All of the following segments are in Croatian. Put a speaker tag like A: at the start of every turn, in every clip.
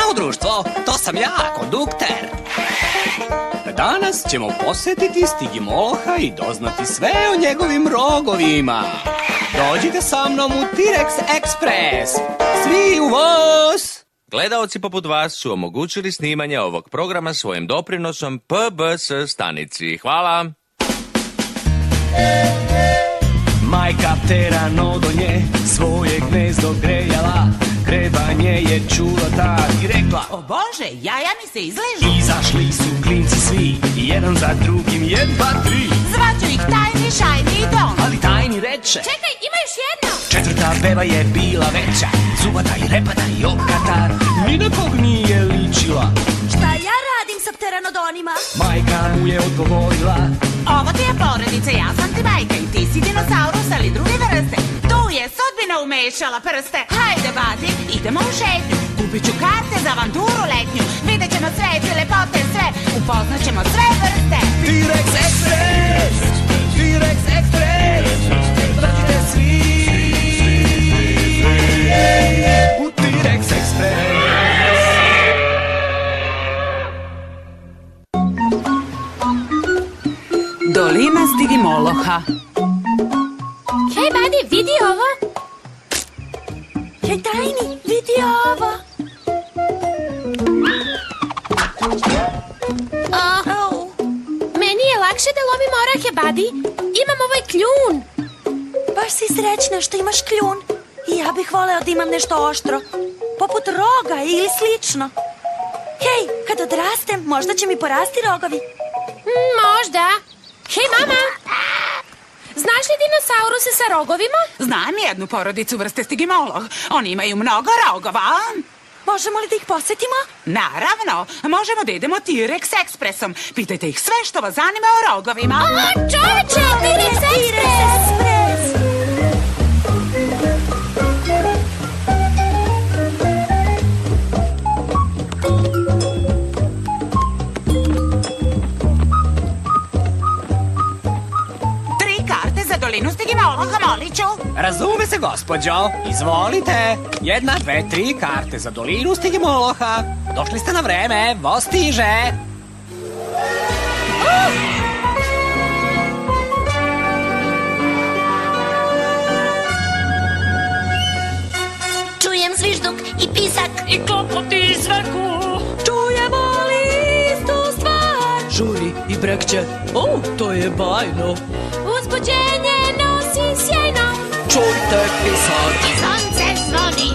A: Ćao društvo, to sam ja, kondukter. Danas ćemo posjetiti Stigimoloha i doznati sve o njegovim rogovima. Dođite sa mnom u T-Rex Express. Svi u voz!
B: Gledaoci poput vas su omogućili snimanje ovog programa svojim doprinosom PBS stanici. Hvala!
A: Majka pteranodon svoje gnezdo grejala, grebanje je čula tad i rekla:
C: O Bože, jaja mi se izležu.
A: Izašli su klinci svi, jedan za drugim, 1, 2, 3.
C: Zvaću ih Tajni, Šajni i Don.
A: Ali Tajni reče:
C: Čekaj, ima još jedno.
A: Četvrta beba je bila veća, zubata i repata i okata, ni na kog nije ličila.
D: Šta ja radim sa pteranodonima?
A: Majka mu je odgovorila:
C: Ovo ti je porodica, ja sam ti majka i ti si dinosaurus, ali druge vrste. Tu je sudbina umešala prste. Hajde, Badi, idemo u šetnju. Kupit ću karte za avanturu letnju. Vidjet ćemo svet i lepote sve. Upoznat ćemo sve vrste.
A: T-Rex Express, T-Rex Express, dođite svi u T-Rex Express.
C: Dolina Stigimoloha.
D: Hej, Badi, vidi ovo. Hej, Tajni, vidi ovo.
E: Meni je lakše da lovim orahe, Badi. Imam ovaj kljun.
D: Baš si srećna što imaš kljun. I ja bih voleo da imam nešto oštro. Poput roga ili slično. Hej, kad odrastem, možda će mi porasti rogovi.
E: Možda. Hej, mama. Znaš li dinosauruse sa rogovima?
C: Znam jednu porodicu vrste Stigimolog. Oni imaju mnogo rogova.
D: Možemo li da ih posjetimo?
C: Naravno, možemo da idemo T-Rex Expressom. Pitajte ih sve što vas zanima o rogovima.
E: Čoveče, T-Rex Express!
C: Dolinu Stigimoloha, molit ću.
A: Razume se, gospođo. Izvolite. 1, 2, 3 karte za Dolinu Stigimoloha. Došli ste na vreme, voz stiže.
D: Čujem zvižduk i pisak.
E: I klopoti i svrku.
D: Čujemo li istu stvar?
F: Žuri i brekće, to je bajno.
E: Uzbuđenje nosi sjajno.
F: Čujte pisak.
E: I zvonce zvoni.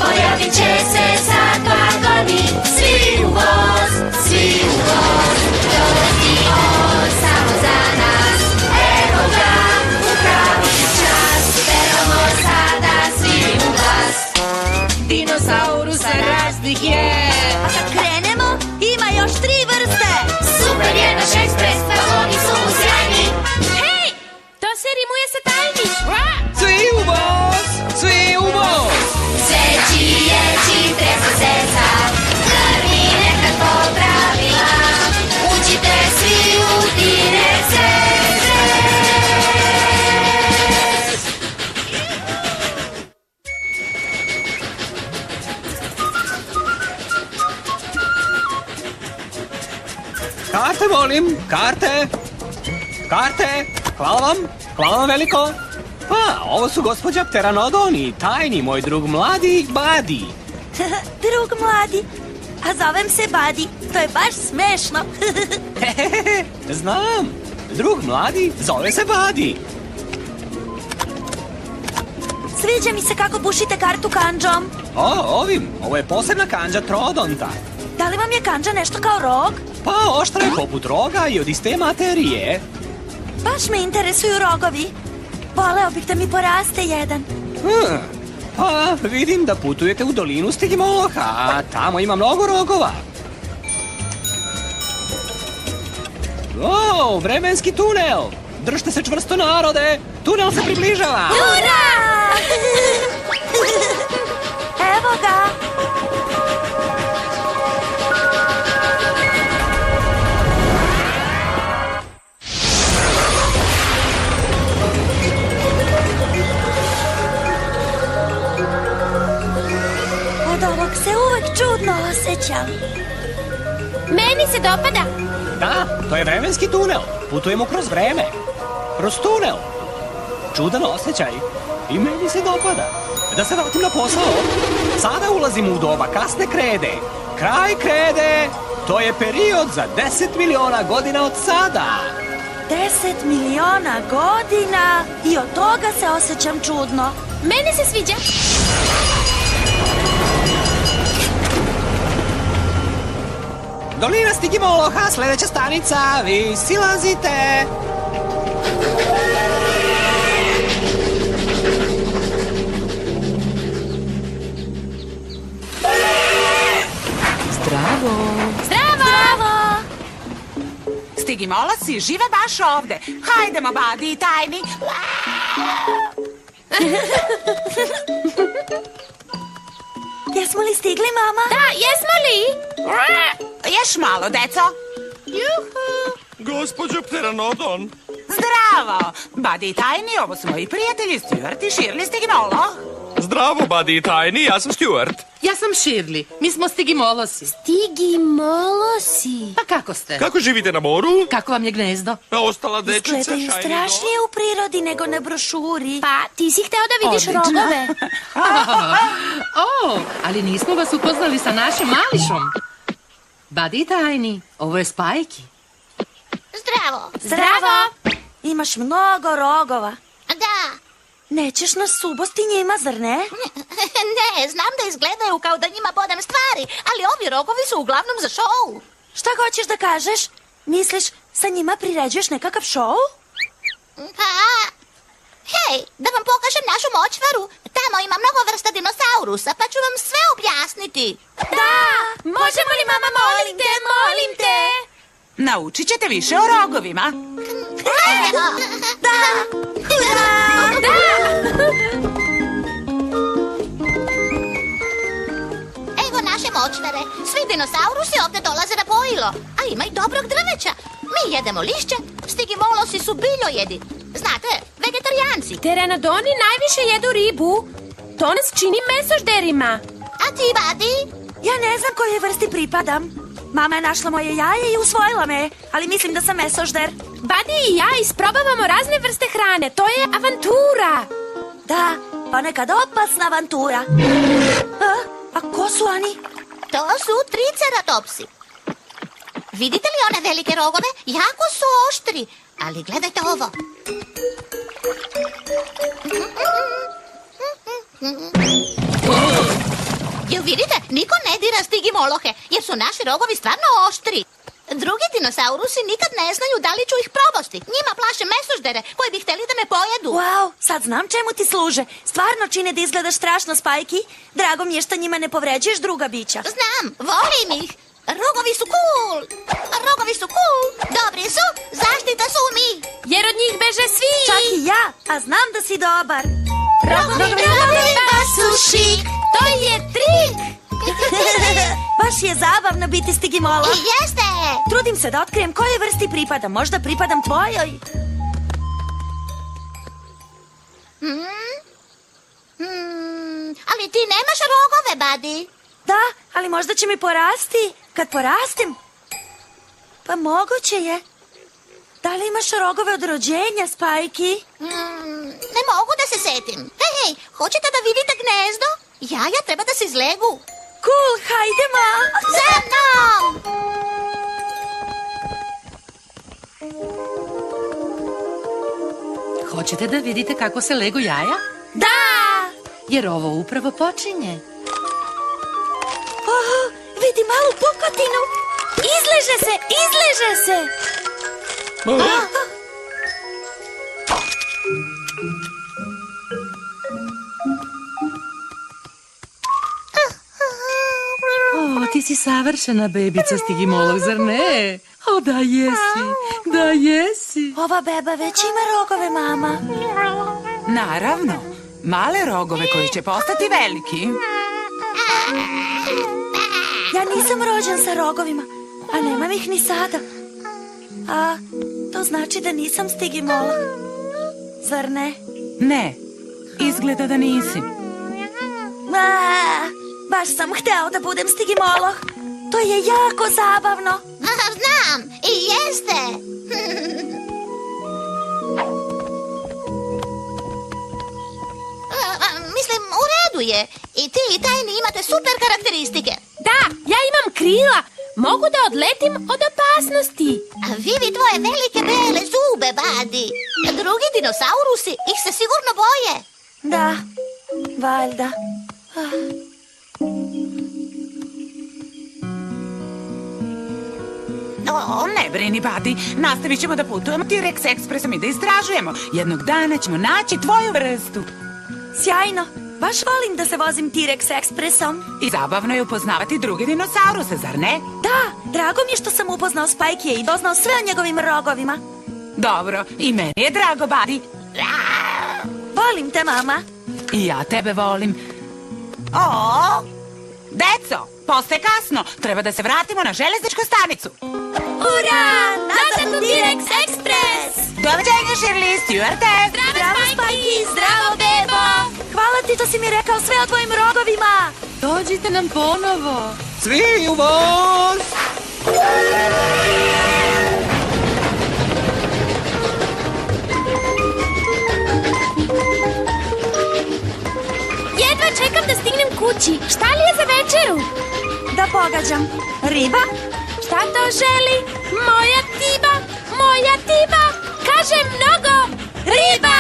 D: Pojavit će se sad vagoni. Svi u voz, svi u voz. Dolazi on samo za nas. Evo ga, u pravi čas. Veramo sada svi u glas.
E: Dinosaurusa raznih je.
D: A kad krenemo, ima još 3 vrste.
E: Super je naš ekspres, vagoni su mu sjajni. Hej, to se rimuje sa Tajni.
A: Svi u voz, svi u voz.
D: Seći je tresa sesa. Prvi nekad popravila. Učite svi u T-Rex Express.
A: Karte molim, karte. Karte, hvala vam veliko. Pa, ovo su gospođa Pteranodon i Tajni, moj drug mladi Badi.
D: Drug mladi. A zovem se Badi. To je baš smešno.
A: Znam, drug mladi zove se Badi.
D: Sviđa mi se kako bušite kartu kandžom.
A: Ovo je posebna kandža Trodonta.
D: Da li vam je kandža nešto kao rog?
A: Pa, oštra je poput roga i od iste materije.
D: Baš me interesuju rogovi. Voleo bih da mi poraste jedan.
A: Pa, vidim da putujete u Dolinu Stigimoloha, a tamo ima mnogo rogova. Vremenski tunel! Držite se čvrsto, narode! Tunel se približava!
D: Ura! Evo ga! Od ovog se uvek čudno čudno osjećam.
E: Meni se dopada.
A: Da, to je vremenski tunel. Putujemo kroz vreme. Kroz tunel. Čudan osjećaj. I meni se dopada. Da se vratim na posao. Sada ulazimo u doba kasne krede. Kraj krede. To je period za 10 miliona godina od sada.
D: 10 miliona godina i od toga se osjećam čudno.
E: Meni se sviđa.
A: Dolina Stigimoloha, sljedeća stanica. Vi silazite.
F: Zdravo.
E: Zdravo!
C: Stigimolosi žive baš ovde. Hajdemo, Badi i Tajni.
D: Jesmo li stigli, mama?
E: Da, jesmo li?
C: Još malo, deco.
B: Gospođo Pteranodon.
C: Zdravo! Badi i Tajni, ovo su moji prijatelji Stuart i Shirley Stigimolo.
B: Zdravo, Buddy i Tajni, ja sam Stuart.
F: Ja sam Shirley. Mi smo Stigimolosi.
E: Stigimolosi.
F: Pa kako ste?
B: Kako živite na moru?
F: Kako vam je gnezdo?
B: A ostala dečica,
D: Izgledaju
B: Shiny
D: strašnije u prirodi nego na brošuri.
E: Pa, ti si hteo da vidiš
C: Odlično.
E: rogove.
F: O, ali nismo vas upoznali sa našim mališom. Buddy i Tajni, ovo je Spajki.
E: Zdravo.
D: Zdravo! Imaš mnogo rogova.
E: Da.
D: Nećeš nas subosti njima, zar ne?
E: Ne, znam da izgledaju kao da njima bodam stvari, ali ovi rogovi su uglavnom za šou.
D: Šta hoćeš da kažeš? Misliš, sa njima priređuješ nekakav šou?
E: Pa, hej, da vam pokažem našu močvaru. Tamo ima mnogo vrsta dinosaurusa, pa ću vam sve objasniti.
D: Da! Možemo li, mama, molim te, molim te?
C: Naučit ćete više o rogovima.
E: Evo naše močvare. Svi dinosaurusi ovdje dolaze na pojilo, a ima i dobrog drveća. Mi jedemo lišće, Stigimolosi su biljojedi. Znate, vegetarijanci.
G: Pteranodoni najviše jedu ribu. To nas čini mesožderima.
E: A ti, Badi?
D: Ja ne znam kojoj vrsti pripadam. Mama je našla moje jaje i usvojila me, ali mislim da sam mesožder.
G: Buddy i ja isprobavamo razne vrste hrane. To je avantura.
D: Da, ponekad opasna avantura. A ko su oni?
E: To su triceratopsi. Vidite li one velike rogove? Jako su oštri. Ali gledajte ovo. Jel vidite? Niko ne dira Stigimolohe, jer su naši rogovi stvarno oštri. Drugi dinosaurusi nikad ne znaju da li ću ih probosti. Njima plaše mesoždere koji bi htjeli da me pojedu.
D: Wow, sad znam čemu ti služe. Stvarno čine da izgledaš strašno, Spajki. Drago mi je što njima ne povređuješ druga bića.
E: Znam, volim ih. Rogovi su cool. Rogovi su cool. Dobri su, zaštita su mi.
G: Jer od njih beže svi.
D: Čak i ja, a znam da si dobar.
E: Rogovi baš su šik.
G: To je trik.
D: Baš je zabavno biti Stigimola.
E: I jeste.
D: Trudim se da otkrijem kojoj vrsti pripadam. Možda pripadam tvojoj.
E: Ali ti nemaš rogove, Badi.
D: Da, ali možda će mi porasti. Kad porastim? Pa moguće je. Da li imaš rogove od rođenja, Spajki?
E: Ne mogu da se setim. Hej, hoćete da vidite gnezdo? Jaja treba da se izlegu.
D: Cool, hajdemo!
E: Za mnom!
F: Hoćete da vidite kako se legu jaja?
D: Da!
F: Jer ovo upravo počinje.
D: Vidi malu pukotinu. Izleže se, izleže se.
F: O, ti si savršena bebica Stigimolog, zar ne? O, da jesi, da jesi.
D: Ova beba već ima rogove, mama.
C: Naravno, male rogove koji će postati veliki.
D: Ja nisam rođen sa rogovima, a nemam ih ni sada. A to znači da nisam Stigimola. Zar ne?
C: Ne, izgleda da nisi.
H: Baš sam hteo da budem Stigimoloh. To je jako zabavno.
E: Znam, i jeste. Mislim, u redu je. I ti i Tajni imate super karakteristike.
G: Da, ja imam krila. Mogu da odletim od opasnosti.
E: A vivi tvoje velike bele zube, Badi. Drugi dinosaurusi ih se sigurno boje.
H: Da, valjda.
C: Ne brini, Badi. Nastavit ćemo da putujemo T-Rex ekspresom i da istražujemo. Jednog dana ćemo naći tvoju vrstu.
H: Sjajno. Baš volim da se vozim T-Rex ekspresom.
C: I zabavno je upoznavati druge dinosauruse, zar ne?
H: Da, drago mi je što sam upoznao Spikey i doznao sve o njegovim rogovima.
C: Dobro, i meni je drago, Badi.
H: Volim te, mama.
C: I ja tebe volim. Deco, postaje kasno. Treba da se vratimo na železničku stanicu.
H: Ura! Nazad u T-Rex ekspres!
C: Doviđenja, Shirley, Stuarte.
H: Zdravo, Spikey! Zdravo, bebo! Hvala ti što si mi rekao sve o tvojim rogovima.
F: Dođite nam ponovo.
A: Svi u voz!
G: Jedva čekam da stignem kući. Šta li je za večeru?
H: Da pogađam. Riba?
G: Šta to želi? Moja Tiba! Moja Tiba! Kaže mnogo! Riba!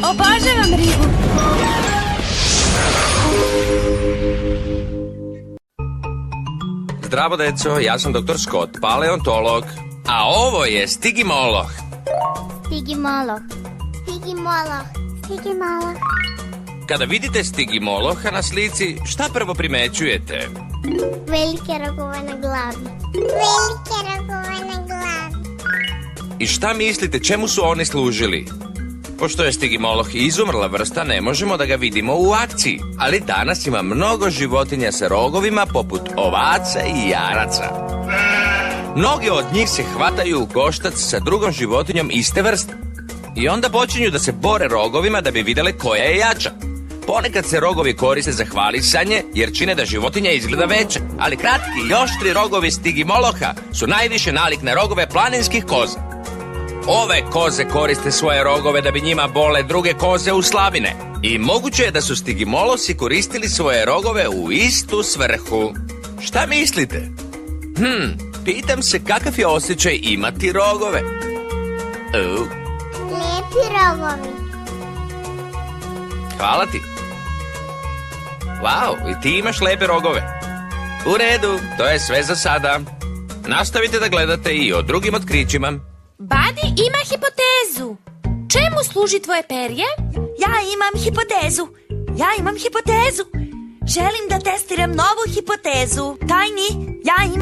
G: Obožavam ribu.
B: Zdravo, deco, ja sam dr. Scott, paleontolog. A ovo je Stigimoloh.
D: Stigimoloh. Stigimoloh. Stigimoloh.
B: Kada vidite Stigimoloha na slici, šta prvo primećujete?
D: Velike rogove na glavi. Velike rogove na glavi.
B: I šta mislite, čemu su oni služili? Pošto je Stigimoloh izumrla vrsta, ne možemo da ga vidimo u akciji. Ali danas ima mnogo životinja sa rogovima, poput ovaca i jaraca. Mnogi od njih se hvataju u koštac sa drugom životinjom iste vrste. I onda počinju da se bore rogovima da bi vidjele koja je jača. Ponekad se rogovi koriste za hvalisanje, jer čine da životinja izgleda veća. Ali kratki i oštri rogovi Stigimoloha su najviše nalik na rogove planinskih koza. Ove koze koriste svoje rogove da bi njima bole druge koze u slavine. I moguće je da su Stigimolosi koristili svoje rogove u istu svrhu. Šta mislite? Pitam se kakav je osjećaj imati rogove.
D: Lijepi rogovi.
B: Hvala ti. Wow, i ti imaš lepe rogove. U redu, to je sve za sada. Nastavite da gledate i o drugim otkrićima.
G: Badi ima hipotezu. Čemu služi tvoje perje?
H: Ja imam hipotezu. Želim da testiram novu hipotezu. Tajni, ja imam